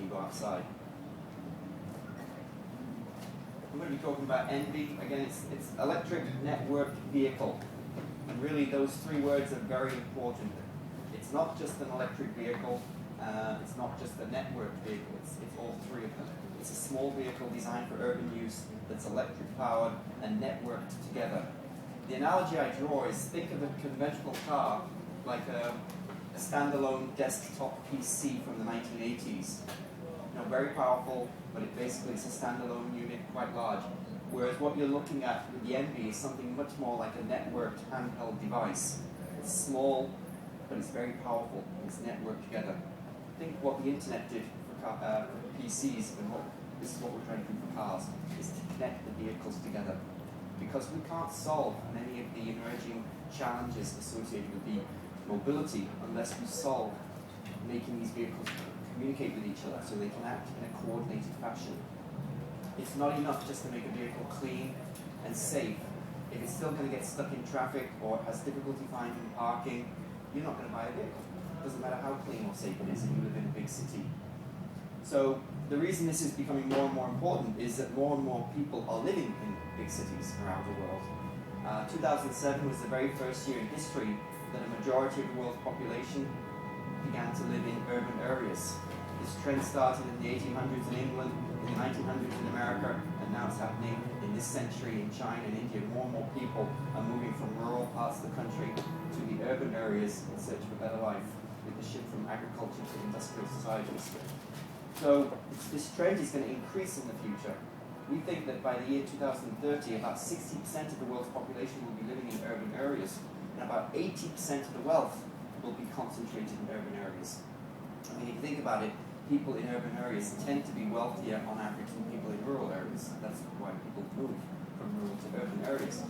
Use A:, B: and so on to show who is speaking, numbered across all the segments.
A: go outside. We're going to be talking about ENVI. Again, it's electric network vehicle. And really those three words are very important. It's not just an electric vehicle, it's not just a network vehicle, it's all three of them. It's a small vehicle designed for urban use that's electric powered and networked together. The analogy I draw is think of a conventional car like a standalone desktop PC from the 1980s. Very powerful, but it basically is a standalone unit, quite large. Whereas what you're looking at with the ENVI is something much more like a networked handheld device. It's small, but it's very powerful. It's networked together. Think what the internet did for PCs, and this is what we're trying to do for cars, is to connect the vehicles together. Because we can't solve many of the emerging challenges associated with the mobility unless we solve making these vehicles communicate with each other so they can act in a coordinated fashion. It's not enough just to make a vehicle clean and safe. If it's still going to get stuck in traffic or has difficulty finding parking, you're not going to buy a vehicle. It doesn't matter how clean or safe it is if you live in a big city. So the reason this is becoming more and more important is that more and more people are living in big cities around the world. 2007 was the very first year in history that a majority of the world's population began to live in urban areas. This trend started in the 1800s in England, in the 1900s in America, and now it's happening in this century in China and India. More and more people are moving from rural parts of the country to the urban areas in search of a better life, with the shift from agriculture to industrial societies. So this trend is going to increase in the future. We think that by the year 2030, about 60% of the world's population will be living in urban areas, and about 80% of the wealth will be concentrated in urban areas. I mean, if you think about it, people in urban areas tend to be wealthier on average than people in rural areas. That's why people move from rural to urban areas.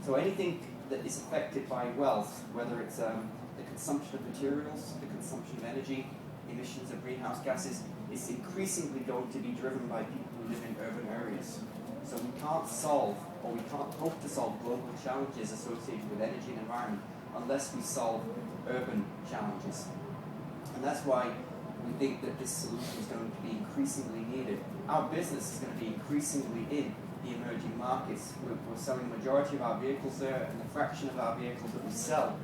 A: So anything that is affected by wealth, whether it's the consumption of materials, the consumption of energy, emissions of greenhouse gases, is increasingly going to be driven by people who live in urban areas. So we can't solve, or we can't hope to solve global challenges associated with energy and environment unless we solve urban challenges. And that's why we think that this solution is going to be increasingly needed. Our business is going to be increasingly in the emerging markets. We're selling the majority of our vehicles there, and the fraction of our vehicles that we sell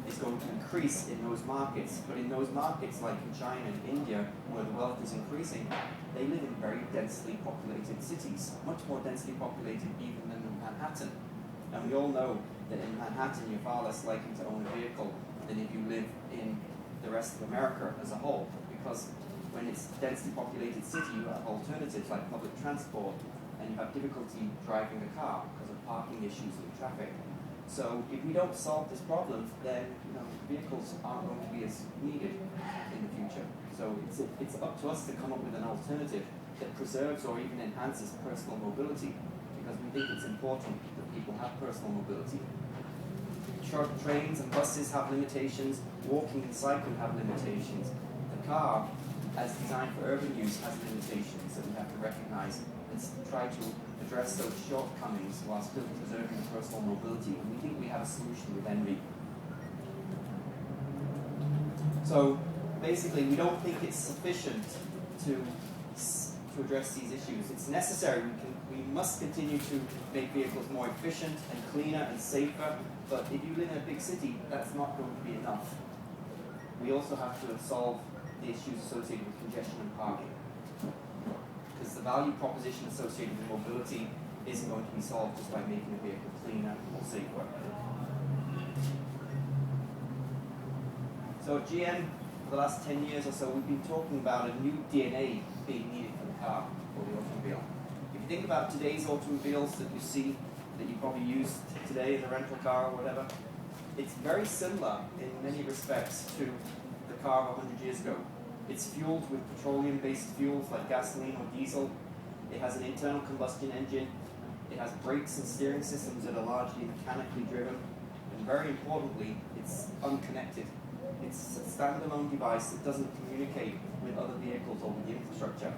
A: is going to increase in those markets. But in those markets, like in China and India, where the wealth is increasing, they live in very densely populated cities, much more densely populated even than in Manhattan. And we all know that in Manhattan, you're far less likely to own a vehicle than if you live in the rest of America as a whole, because when it's a densely populated city, you have alternatives like public transport, and you have difficulty driving a car because of parking issues and traffic. So if we don't solve this problem, then vehicles aren't going to be as needed in the future. So it's up to us to come up with an alternative that preserves or even enhances personal mobility, because we think it's important that people have personal mobility. Short trains and buses have limitations, walking and cycling have limitations. The car, as designed for urban use, has limitations that we have to recognize and try to address those shortcomings while still preserving personal mobility. And we think we have a solution with ENVI. So basically, we don't think it's sufficient to address these issues. It's necessary. We must continue to make vehicles more efficient and cleaner and safer, but if you live in a big city, that's not going to be enough. We also have to solve the issues associated with congestion and parking, because the value proposition associated with mobility isn't going to be solved just by making a vehicle cleaner or safer. So at GM, for the last 10 years or so, we've been talking about a new DNA being needed for the car, or the automobile. If you think about today's automobiles that you see, that you probably use today in a rental car or whatever, it's very similar in many respects to the car of 100 years ago. It's fueled with petroleum-based fuels like gasoline or diesel. It has an internal combustion engine. It has brakes and steering systems that are largely mechanically driven. And very importantly, it's unconnected. It's a standalone device that doesn't communicate with other vehicles or with the infrastructure.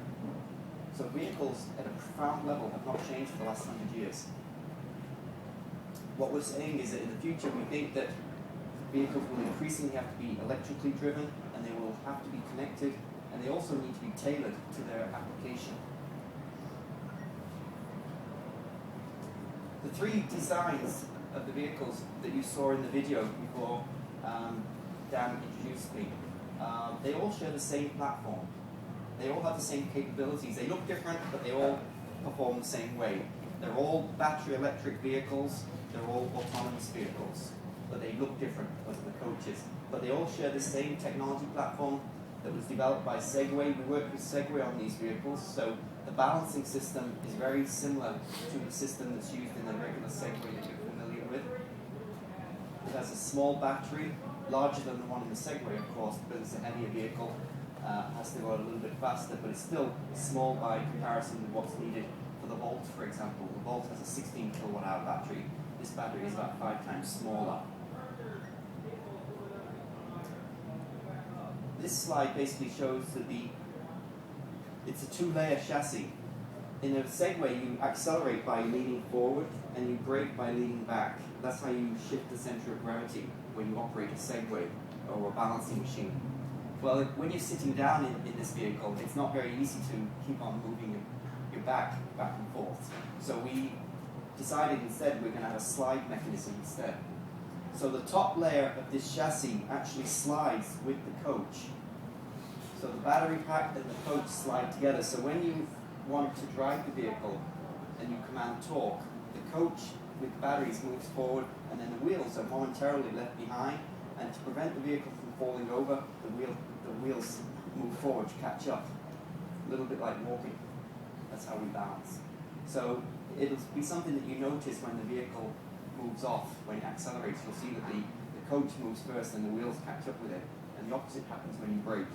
A: So vehicles at a profound level have not changed for the last 100 years. What we're saying is that in the future we think that vehicles will increasingly have to be electrically driven, and they will have to be connected and they also need to be tailored to their application. The three designs of the vehicles that you saw in the video before Dan introduced me, they all share the same platform. They all have the same capabilities. They look different, but they all perform the same way. They're all battery electric vehicles. They're all autonomous vehicles, but they look different because of the coaches. But they all share the same technology platform that was developed by Segway. We worked with Segway on these vehicles, so the balancing system is very similar to the system that's used in the regular Segway that you're familiar with. It has a small battery, larger than the one in the Segway, of course, because it's a heavier vehicle. Has to go a little bit faster, but it's still small by comparison with what's needed for the Volt, for example. The Volt has a 16 kilowatt hour battery. This battery is about 5 times smaller. This slide basically shows that it's a 2-layer chassis. In a Segway, you accelerate by leaning forward and you brake by leaning back. That's how you shift the center of gravity when you operate a Segway or a balancing machine. Well, when you're sitting down in this vehicle, it's not very easy to keep on moving your back and forth. So we decided instead we're going to have a slide mechanism instead. So the top layer of this chassis actually slides with the coach. So the battery pack and the coach slide together. So when you want to drive the vehicle and you command torque, the coach with batteries moves forward and then the wheels are momentarily left behind, and to prevent the vehicle from falling over, the wheels move forward to catch up. A little bit like walking. That's how we balance. So it'll be something that you notice when the vehicle moves off. When it accelerates, you'll see that the coach moves first and the wheels catch up with it. And the opposite happens when you brake.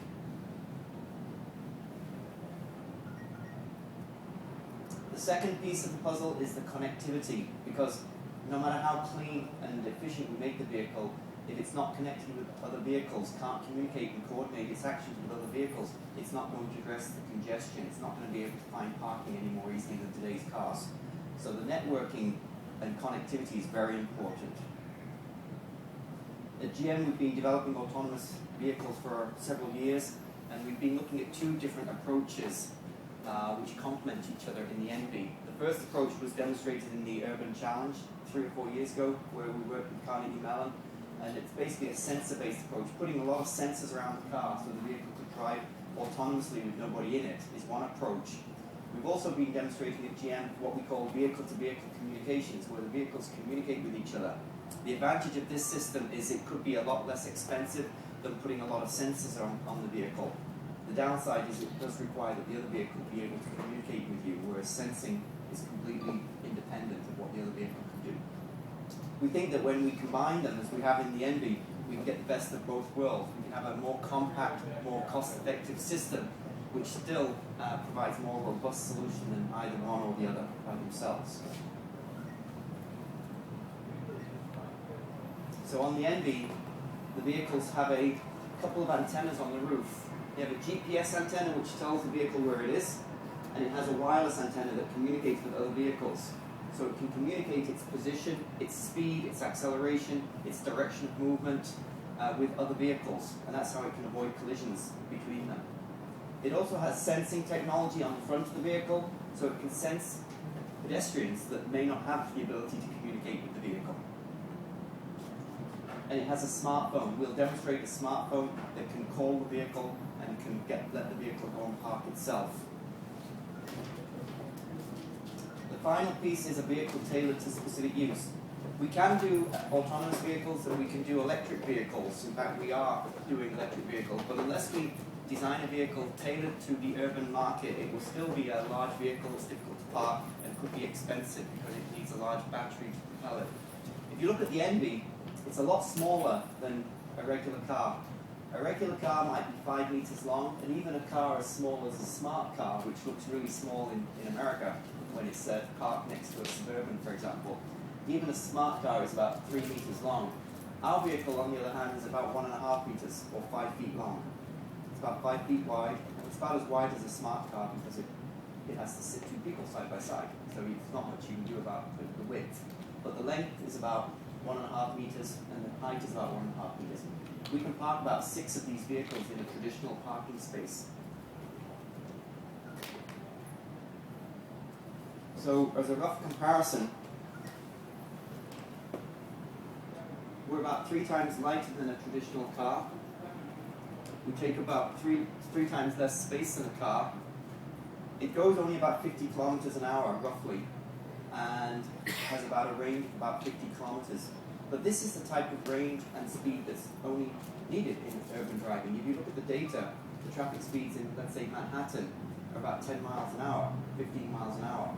A: The second piece of the puzzle is the connectivity, because no matter how clean and efficient we make the vehicle, if it's not connected with other vehicles, can't communicate and coordinate its actions with other vehicles, it's not going to address the congestion. It's not going to be able to find parking any more easily than today's cars. So the networking and connectivity is very important. At GM, we've been developing autonomous vehicles for several years, and we've been looking at 2 different approaches which complement each other in the NV. The first approach was demonstrated in the Urban Challenge 3 or 4 years ago, where we worked with Carnegie Mellon. And it's basically a sensor-based approach. Putting a lot of sensors around the car so the vehicle could drive autonomously with nobody in it is one approach. We've also been demonstrating at GM what we call vehicle-to-vehicle communications, where the vehicles communicate with each other. The advantage of this system is it could be a lot less expensive than putting a lot of sensors on the vehicle. The downside is it does require that the other vehicle be able to communicate with you, whereas sensing is completely independent of what the other vehicle can do. We think that when we combine them, as we have in the NV, we can get the best of both worlds. We can have a more compact, more cost-effective system, which still provides a more robust solution than either one or the other by themselves. So on the NV, the vehicles have a couple of antennas on the roof. They have a GPS antenna which tells the vehicle where it is, and it has a wireless antenna that communicates with other vehicles. So it can communicate its position, its speed, its acceleration, its direction of movement with other vehicles, and that's how it can avoid collisions between them. It also has sensing technology on the front of the vehicle, so it can sense pedestrians that may not have the ability to communicate with the vehicle. And it has a smartphone. We'll demonstrate a smartphone that can call the vehicle and can let the vehicle go and park itself. The final piece is a vehicle tailored to specific use. We can do autonomous vehicles and we can do electric vehicles. In fact, we are doing electric vehicles, but unless we design a vehicle tailored to the urban market, it will still be a large vehicle that's difficult to park and could be expensive because it needs a large battery to propel it. If you look at the Envy, it's a lot smaller than a regular car. A regular car might be 5 meters long, and even a car as small as a smart car, which looks really small in America when it's parked next to a Suburban, for example. Even a smart car is about 3 meters long. Our vehicle, on the other hand, is about 1.5 meters, or 5 feet long. It's about 5 feet wide, and it's about as wide as a smart car because it has to sit 2 people side by side, so there's not much you can do about the width. But the length is about 1.5 meters, and the height is about 1.5 meters. We can park about 6 of these vehicles in a traditional parking space So as a rough comparison, we're about 3 times lighter than a traditional car. We take about three times less space than a car. It goes only about 50 kilometers an hour, roughly, and has about a range of about 50 kilometers. But this is the type of range and speed that's only needed in urban driving. If you look at the data, the traffic speeds in, let's say, Manhattan are about 10 miles an hour, 15 miles an hour.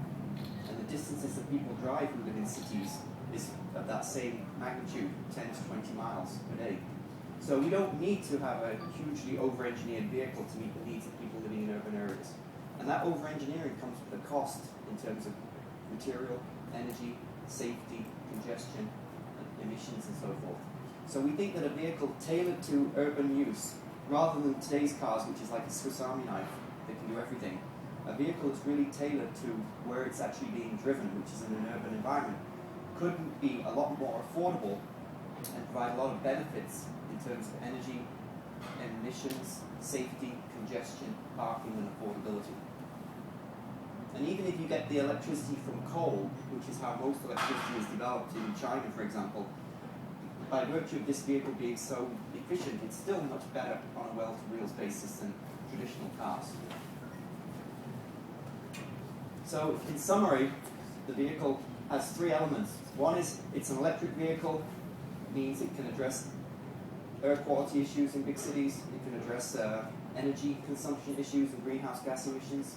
A: And the distances that people drive who live in cities is of that same magnitude, 10 to 20 miles per day. So we don't need to have a hugely over-engineered vehicle to meet the needs of people living in urban areas. And that over-engineering comes with a cost in terms of material, energy, safety, congestion, emissions, and so forth. So we think that a vehicle tailored to urban use, rather than today's cars, which is like a Swiss Army knife that can do everything, a vehicle that's really tailored to where it's actually being driven, which is in an urban environment, could be a lot more affordable and provide a lot of benefits in terms of energy, emissions, safety, congestion, parking, and affordability. And even if you get the electricity from coal, which is how most electricity is developed in China, for example, by virtue of this vehicle being so efficient, it's still much better on a well-to-wheels basis than traditional cars. So, in summary, the vehicle has 3 elements. One is it's an electric vehicle, means it can address air quality issues in big cities, it can address energy consumption issues and greenhouse gas emissions.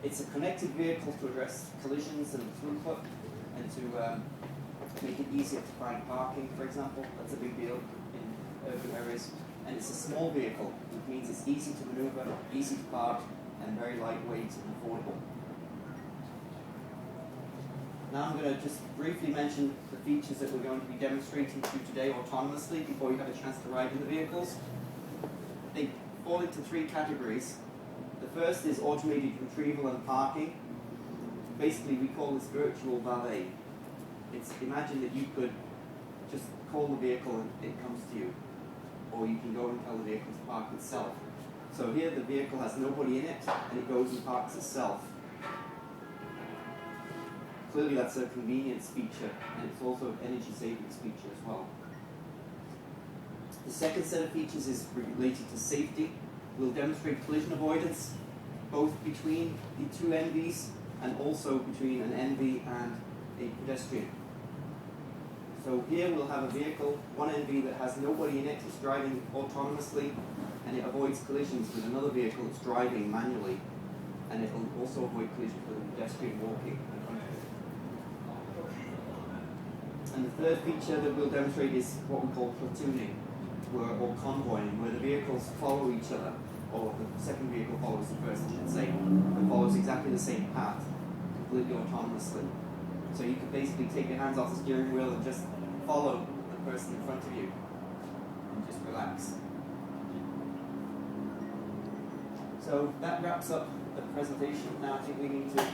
A: It's a connected vehicle to address collisions and throughput, and to make it easier to find parking, for example. That's a big deal in urban areas. And it's a small vehicle, which means it's easy to maneuver, easy to park, and very lightweight and affordable. Now I'm going to just briefly mention the features that we're going to be demonstrating to you today autonomously before you have a chance to ride in the vehicles. They fall into 3 categories. The first is automated retrieval and parking. Basically, we call this virtual valet. Imagine that you could just call the vehicle and it comes to you, or you can go and tell the vehicle to park itself. So here the vehicle has nobody in it, and it goes and parks itself. Clearly that's a convenience feature, and it's also an energy savings feature as well. The second set of features is related to safety. We'll demonstrate collision avoidance, both between the 2 NVs and also between an NV and a pedestrian. So here we'll have a vehicle, one NV that has nobody in it, it's driving autonomously, and it avoids collisions with another vehicle that's driving manually, and it will also avoid collisions with a pedestrian walking. And the third feature that we'll demonstrate is what we call platooning, or convoying, where the vehicles follow each other, or the second vehicle follows the first, I should say, and follows exactly the same path, completely autonomously. So you can basically take your hands off the steering wheel and just follow the person in front of you, and just relax. So that wraps up the presentation. Now I think we need to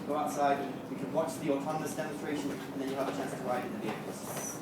A: go outside and we can watch the autonomous demonstration, and then you'll have a chance to ride in the vehicles.